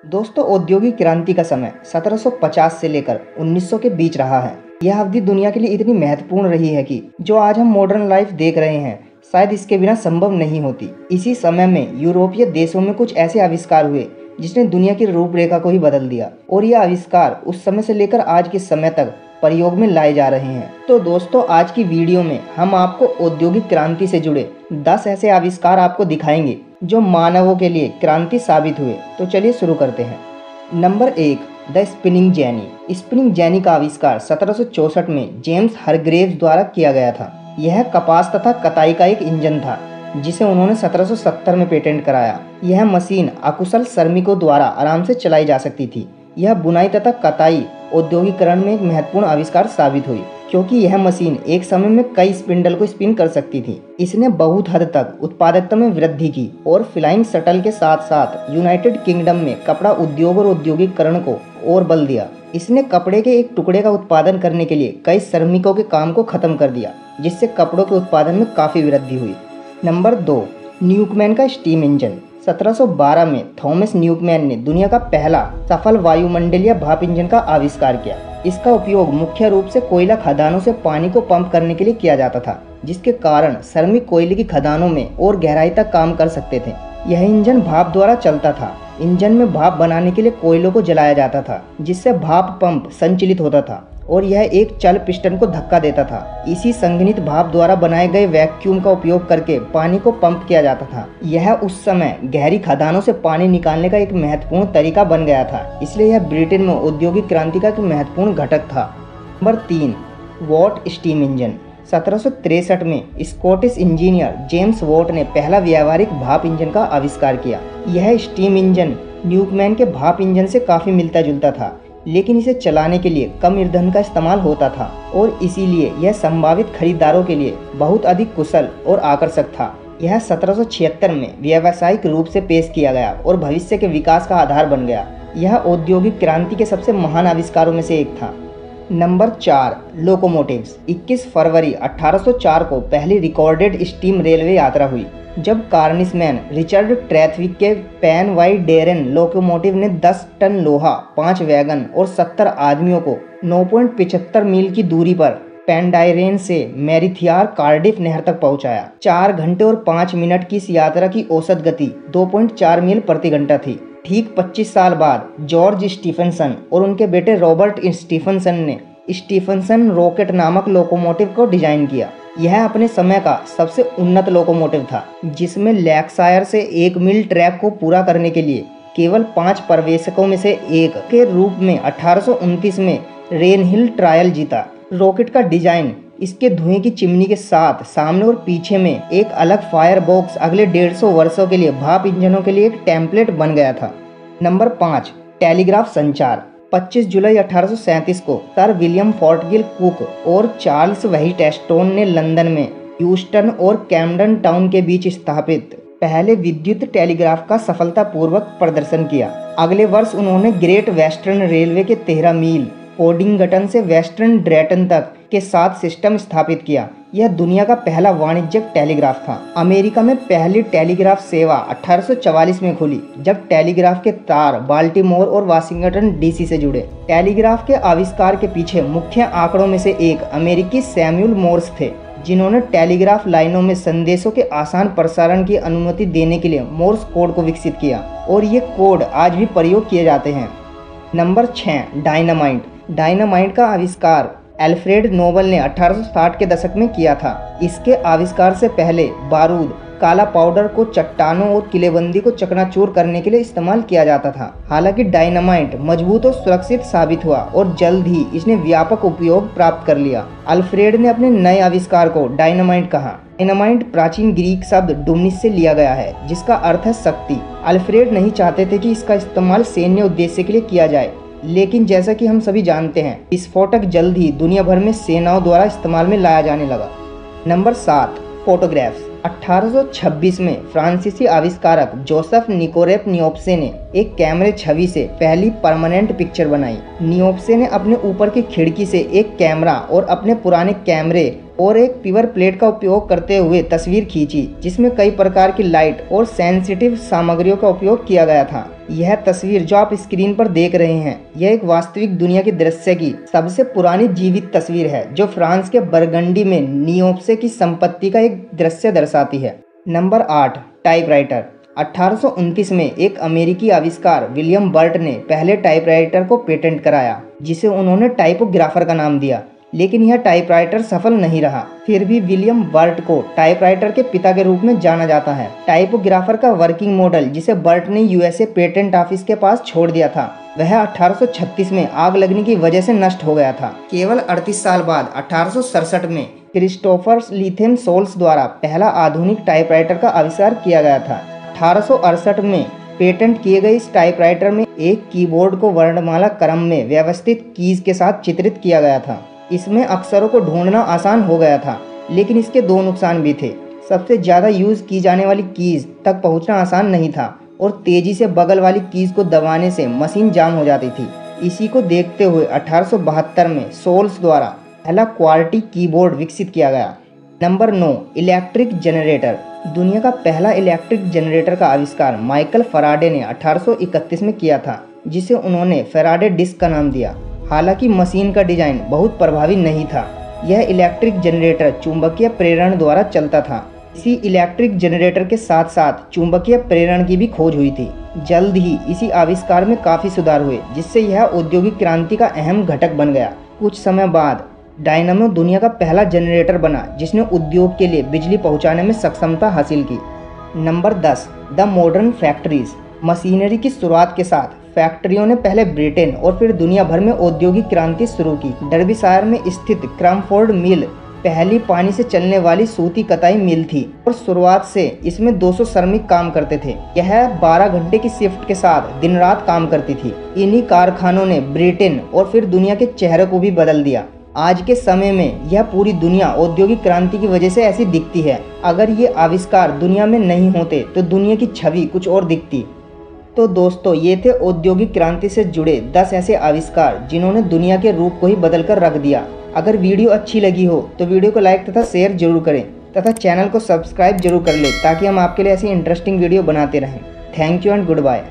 दोस्तों, औद्योगिक क्रांति का समय 1750 से लेकर 1900 के बीच रहा है। यह अवधि दुनिया के लिए इतनी महत्वपूर्ण रही है कि जो आज हम मॉडर्न लाइफ देख रहे हैं, शायद इसके बिना संभव नहीं होती। इसी समय में यूरोपीय देशों में कुछ ऐसे आविष्कार हुए जिसने दुनिया की रूपरेखा को ही बदल दिया, और यह आविष्कार उस समय से लेकर आज के समय तक प्रयोग में लाए जा रहे हैं। तो दोस्तों, आज की वीडियो में हम आपको औद्योगिक क्रांति से जुड़े 10 ऐसे आविष्कार आपको दिखाएंगे जो मानवों के लिए क्रांति साबित हुए। तो चलिए शुरू करते हैं। Number 1, the spinning jenny. Spinning jenny का आविष्कार 1764 में जेम्स हरग्रेव्स द्वारा किया गया था। यह कपास तथा कताई का एक इंजन था जिसे उन्होंने 1770 में पेटेंट कराया। यह मशीन अकुशल श्रमिकों द्वारा आराम से चलाई जा सकती थी। यह बुनाई तथा कताई औद्योगिकरण में एक महत्वपूर्ण आविष्कार साबित हुई, क्योंकि यह मशीन एक समय में कई स्पिंडल को स्पिन कर सकती थी। इसने बहुत हद तक उत्पादकता में वृद्धि की और फ्लाइंग शटल के साथ साथ यूनाइटेड किंगडम में कपड़ा उद्योग और औद्योगिकरण को और बल दिया। इसने कपड़े के एक टुकड़े का उत्पादन करने के लिए कई श्रमिकों के काम को खत्म कर दिया, जिससे कपड़ों के उत्पादन में काफी वृद्धि हुई। नंबर 2, न्यूकमैन का स्टीम इंजन। 1712 में थॉमस न्यूकमैन ने दुनिया का पहला सफल वायुमंडलीय भाप इंजन का आविष्कार किया। इसका उपयोग मुख्य रूप से कोयला खदानों से पानी को पंप करने के लिए किया जाता था, जिसके कारण श्रमिक कोयले की खदानों में और गहराई तक काम कर सकते थे। यह इंजन भाप द्वारा चलता था। इंजन में भाप बनाने के लिए कोयलों को जलाया जाता था, जिससे भाप पंप संचालित होता था और यह एक चल पिस्टन को धक्का देता था। इसी संघनित भाप द्वारा बनाए गए वैक्यूम का उपयोग करके पानी को पंप किया जाता था। यह उस समय गहरी खदानों से पानी निकालने का एक महत्वपूर्ण तरीका बन गया था, इसलिए यह ब्रिटेन में औद्योगिक क्रांति का एक महत्वपूर्ण घटक था। Number 3, what steam engine. 1763 में स्कॉटिश इंजीनियर जेम्स वॉट ने पहला व्यावहारिक भाप इंजन का आविष्कार किया। यह स्टीम इंजन न्यूकमैन के भाप इंजन से काफी मिलता जुलता था, लेकिन इसे चलाने के लिए कम ईंधन का इस्तेमाल होता था और इसीलिए यह संभावित खरीदारों के लिए बहुत अधिक कुशल और आकर्षक था। यह 1776 में व्यावसायिक रूप से पेश किया गया और भविष्य के विकास का आधार बन गया। यह औद्योगिक क्रांति के सबसे महान आविष्कारों में से एक था। Number 4, locomotives. 21 फरवरी 1804 को पहली रिकॉर्डेड स्टीम रेलवे यात्रा हुई, जब कार्निसमैन रिचर्ड ट्रैथविक के पैन वाई डेरेन लोकोमोटिव ने 10 टन लोहा, 5 वैगन और 70 आदमियों को 9.75 मील की दूरी पर पेंडायरेन से मैरीथियार कार्डिफ नहर तक पहुंचाया। 4 घंटे और 5 मिनट की इस यात्रा की औसत गति 2.4 मील प्रति घंटा थी। ठीक 25 साल बाद जॉर्ज स्टीफनसन और उनके बेटे रॉबर्ट स्टीफनसन ने स्टीफनसन रॉकेट नामक लोकोमोटिव को डिजाइन किया। यह अपने समय का सबसे उन्नत लोकोमोटिव था, जिसमें लैंकाशायर से 1 मील ट्रैक को पूरा करने के लिए केवल 5 पर्यवेक्षकों में से एक के रूप में 1829 में रेनहिल ट्रायल जीता। रॉकेट का डिजाइन इसके धुएं की चिमनी के साथ सामने और पीछे में एक अलग फायर बॉक्स अगले 150 वर्षों के लिए भाप इंजनों के लिए एक टेम्पलेट बन गया था। नंबर 5, टेलीग्राफ संचार। 25 जुलाई 1837 को सर विलियम फॉर्टगिल कुक और चार्ल्स व्हाइटस्टोन ने लंदन में ह्यूस्टन और कैम्डन टाउन के बीच स्थापित पहले विद्युत टेलीग्राफ का सफलतापूर्वक प्रदर्शन किया। अगले वर्ष उन्होंने ग्रेट वेस्टर्न रेलवे के 13 मील पोडिंगटन से वेस्टर्न ड्रेटन तक के साथ सिस्टम स्थापित किया। यह दुनिया का पहला वाणिज्यिक टेलीग्राफ था। अमेरिका में पहली टेलीग्राफ सेवा 1844 में खुली, जब टेलीग्राफ के तार बाल्टीमोर और वाशिंगटन डीसी से जुड़े। टेलीग्राफ के आविष्कार के पीछे मुख्य आंकड़ों में से एक अमेरिकी सैमुअल मोर्स थे, जिन्होंने टेलीग्राफ लाइनों में संदेशों के आसान प्रसारण की अनुमति देने के लिए मोर्स कोड को विकसित किया, और ये कोड आज भी प्रयोग किए जाते हैं। Number 6, dynamite. डायनामाइट का आविष्कार अल्फ्रेड नोबल ने 1860 के दशक में किया था। इसके आविष्कार से पहले बारूद, काला पाउडर को चट्टानों और किलेबंदी को चकनाचूर करने के लिए इस्तेमाल किया जाता था। हालांकि डायनामाइट मजबूत और सुरक्षित साबित हुआ और जल्द ही इसने व्यापक उपयोग प्राप्त कर लिया। अल्फ्रेड ने अपने नए आविष्कार को डायनामाइट कहा। डायनामाइट प्राचीन ग्रीक शब्द डुमनिस से लिया गया है, जिसका अर्थ है शक्ति। अल्फ्रेड नहीं चाहते थे कि इसका इस्तेमाल सैन्य उद्देश्य के लिए किया जाए, लेकिन जैसा कि हम सभी जानते हैं, विस्फोटक जल्द ही दुनिया भर में सेनाओं द्वारा इस्तेमाल में लाया जाने लगा। Number 7, photographs. 1826 में फ्रांसीसी आविष्कारक जोसेफ निकोरेफ नियोप्से ने एक कैमरे छवि से पहली परमानेंट पिक्चर बनाई। नियोप्से ने अपने ऊपर की खिड़की से एक कैमरा और अपने पुराने कैमरे और एक पिवर प्लेट का उपयोग करते हुए तस्वीर खींची, जिसमें कई प्रकार की लाइट और सेंसिटिव सामग्रियों का उपयोग किया गया था। यह तस्वीर जो आप स्क्रीन पर देख रहे हैं, यह एक वास्तविक दुनिया के दृश्य की सबसे पुरानी जीवित तस्वीर है, जो फ्रांस के बरगंडी में नियोप्से की संपत्ति का एक दृश्य दर्शाती है। Number 8, typewriter. 1829 में एक अमेरिकी आविष्कार विलियम बर्ट ने पहले टाइपराइटर को पेटेंट कराया, जिसे उन्होंने टाइपोग्राफर का नाम दिया। लेकिन यह टाइपराइटर सफल नहीं रहा। फिर भी विलियम बर्ट को टाइपराइटर के पिता के रूप में जाना जाता है। टाइपोग्राफर का वर्किंग मॉडल, जिसे बर्ट ने यूएसए पेटेंट ऑफिस के पास छोड़ दिया था, वह 1836 में आग लगने की वजह से नष्ट हो गया था। केवल 38 साल बाद 1867 में क्रिस्टोफर लिथेम सोल्स द्वारा पहला आधुनिक टाइपराइटर का आविष्कार किया गया था। 1868 में पेटेंट किए गए इस टाइपराइटर में एक कीबोर्ड को वर्णमाला क्रम में व्यवस्थित कीज के साथ चित्रित किया गया था। इसमें अक्षरों को ढूंढना आसान हो गया था, लेकिन इसके दो नुकसान भी थे। सबसे ज़्यादा यूज़ की जाने वाली कीज तक पहुंचना आसान नहीं था और तेज़ी से बगल वाली कीज को दबाने से मशीन जाम हो जाती थी। इसी को देखते हुए 1872 में सोल्स द्वारा पहला क्वार्टी कीबोर्ड विकसित किया गया। Number 9, electric generator. दुनिया का पहला इलेक्ट्रिक जनरेटर का आविष्कार माइकल फैराडे ने 1831 में किया था, जिसे उन्होंने फैराडे डिस्क का नाम दिया। हालांकि मशीन का डिजाइन बहुत प्रभावी नहीं था। यह इलेक्ट्रिक जनरेटर चुंबकीय प्रेरण द्वारा चलता था। इसी इलेक्ट्रिक जनरेटर के साथ साथ चुंबकीय प्रेरण की भी खोज हुई थी। जल्द ही इसी आविष्कार में काफ़ी सुधार हुए, जिससे यह औद्योगिक क्रांति का अहम घटक बन गया। कुछ समय बाद डायनामो दुनिया का पहला जनरेटर बना, जिसने उद्योग के लिए बिजली पहुंचाने में सक्षमता हासिल की। Number 10, the modern factories. Machinery की शुरुआत के साथ फैक्ट्रियों ने पहले ब्रिटेन और फिर दुनिया भर में औद्योगिक क्रांति शुरू की। डर्बीशायर में स्थित क्रमफोर्ड मिल पहली पानी से चलने वाली सूती कताई मिल थी और शुरुआत से इसमें 200 श्रमिक काम करते थे। यह 12 घंटे की शिफ्ट के साथ दिन रात काम करती थी। इन्हीं कारखानों ने ब्रिटेन और फिर दुनिया के चेहरे को भी बदल दिया। आज के समय में यह पूरी दुनिया औद्योगिक क्रांति की वजह से ऐसी दिखती है। अगर ये आविष्कार दुनिया में नहीं होते तो दुनिया की छवि कुछ और दिखती। तो दोस्तों, ये थे औद्योगिक क्रांति से जुड़े 10 ऐसे आविष्कार जिन्होंने दुनिया के रूप को ही बदल कर रख दिया। अगर वीडियो अच्छी लगी हो तो वीडियो को लाइक तथा शेयर जरूर करें तथा चैनल को सब्सक्राइब जरूर कर लें, ताकि हम आपके लिए ऐसी इंटरेस्टिंग वीडियो बनाते रहें। Thank you and good bye.